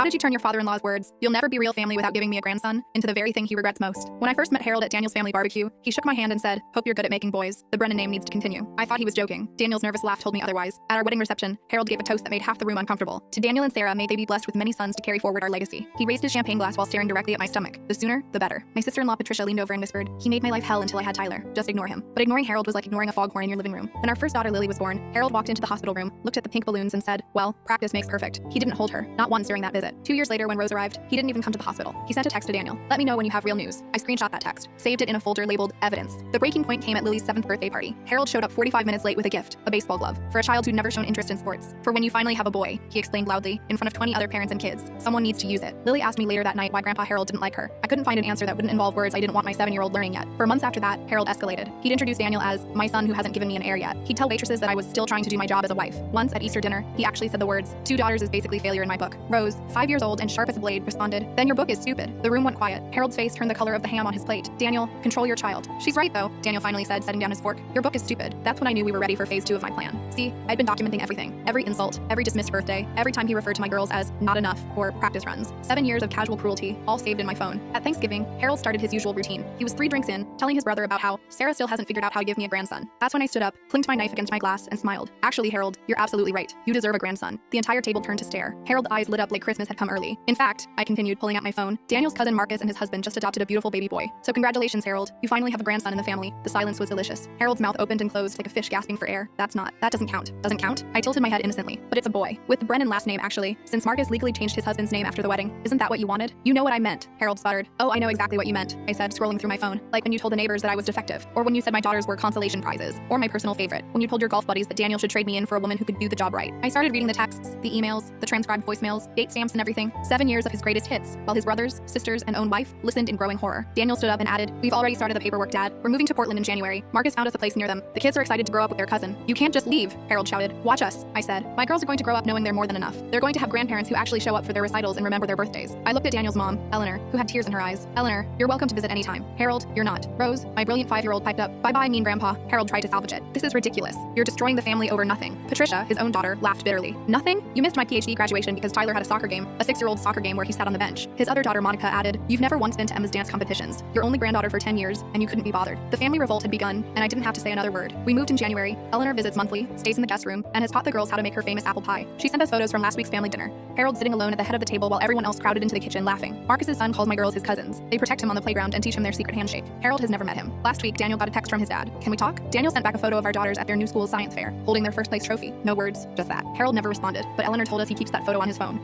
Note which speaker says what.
Speaker 1: How did you turn your father-in-law's words, "You'll never be real family without giving me a grandson," into the very thing he regrets most? When I first met Harold at Daniel's family barbecue, he shook my hand and said, "Hope you're good at making boys. The Brennan name needs to continue." I thought he was joking. Daniel's nervous laugh told me otherwise. At our wedding reception, Harold gave a toast that made half the room uncomfortable. To Daniel and Sarah, may they be blessed with many sons to carry forward our legacy. He raised his champagne glass while staring directly at my stomach. The sooner, the better. My sister-in-law Patricia leaned over and whispered, "He made my life hell until I had Tyler. Just ignore him." But ignoring Harold was like ignoring a foghorn in your living room. When our first daughter Lily was born, Harold walked into the hospital room, looked at the pink balloons and said, "Well, practice makes perfect." He didn't hold her, not once during that visit. 2 years later, when Rose arrived, he didn't even come to the hospital. He sent a text to Daniel. "Let me know when you have real news." I screenshot that text, saved it in a folder labeled evidence. The breaking point came at Lily's 7th birthday party. Harold showed up 45 minutes late with a gift, a baseball glove, for a child who'd never shown interest in sports. "For when you finally have a boy," he explained loudly, in front of 20 other parents and kids. "Someone needs to use it." Lily asked me later that night why Grandpa Harold didn't like her. I couldn't find an answer that wouldn't involve words I didn't want my 7-year-old learning yet. For months after that, Harold escalated. He'd introduce Daniel as my son who hasn't given me an heir yet. He'd tell waitresses that I was still trying to do my job as a wife. Once at Easter dinner, he actually said the words, "2 daughters is basically failure in my book." Rose, 5 years old and sharp as a blade, responded, "Then your book is stupid." The room went quiet. Harold's face turned the color of the ham on his plate. "Daniel, control your child." "She's right though," Daniel finally said, setting down his fork. "Your book is stupid." That's when I knew we were ready for phase 2 of my plan. See, I'd been documenting everything. Every insult, every dismissed birthday, every time he referred to my girls as not enough or practice runs. 7 years of casual cruelty, all saved in my phone. At Thanksgiving, Harold started his usual routine. He was 3 drinks in, telling his brother about how Sarah still hasn't figured out how to give me a grandson. That's when I stood up, clinked my knife against my glass, and smiled. "Actually, Harold, you're absolutely right. You deserve a grandson." The entire table turned to stare. Harold's eyes lit up like Christmas had come early. "In fact," I continued, pulling out my phone, "Daniel's cousin Marcus and his husband just adopted a beautiful baby boy. So congratulations, Harold. You finally have a grandson in the family." The silence was delicious. Harold's mouth opened and closed like a fish gasping for air. That doesn't count." "Doesn't count?" I tilted my head innocently. "But it's a boy. With the Brennan last name, actually, since Marcus legally changed his husband's name after the wedding. Isn't that what you wanted?" "You know what I meant," Harold sputtered. "Oh, I know exactly what you meant," I said, scrolling through my phone. "Like when you told the neighbors that I was defective, or when you said my daughters were consolation prizes, or my personal favorite, when you told your golf buddies that Daniel should trade me in for a woman who could do the job right." I started reading the texts, the emails, the transcribed voicemails, date stamps and everything. 7 years of his greatest hits, while his brothers, sisters, and own wife listened in growing horror. Daniel stood up and added, "We've already started the paperwork, Dad. We're moving to Portland in January. Marcus found us a place near them. The kids are excited to grow up with their cousin." "You can't just leave," Harold shouted. "Watch us," I said. "My girls are going to grow up knowing they're more than enough. They're going to have grandparents who actually show up for their recitals and remember their birthdays." I looked at Daniel's mom, Eleanor, who had tears in her eyes. "Eleanor, you're welcome to visit anytime. Harold, you're not." Rose, my brilliant 5-year-old, piped up, "Bye-bye, mean grandpa." Harold tried to salvage it. "This is ridiculous. You're destroying the family over nothing." Patricia, his own daughter, laughed bitterly. "Nothing? You missed my PhD graduation because Tyler had a soccer game, a 6-year-old soccer game where he sat on the bench." His other daughter, Monica, added, "You've never once been to Emma's dance competitions. Your only granddaughter for 10 years, and you couldn't be bothered." The family revolt had begun, and I didn't have to say another word. We moved in January. Eleanor visits monthly, stays in the guest room, and has taught the girls how to make her famous apple pie. She sent us photos from last week's family dinner. Harold sitting alone at the head of the table while everyone else crowded into the kitchen laughing. Marcus's son calls my girls his cousins. They protect him on the playground and teach him their secret handshake. Harold has never met him. Last week, Daniel got a text from his dad. "Can we talk?" Daniel sent back a photo of our daughters at their new school's science fair, holding their first place trophy. No words, just that. Harold never responded, but Eleanor told us he keeps that photo on his phone.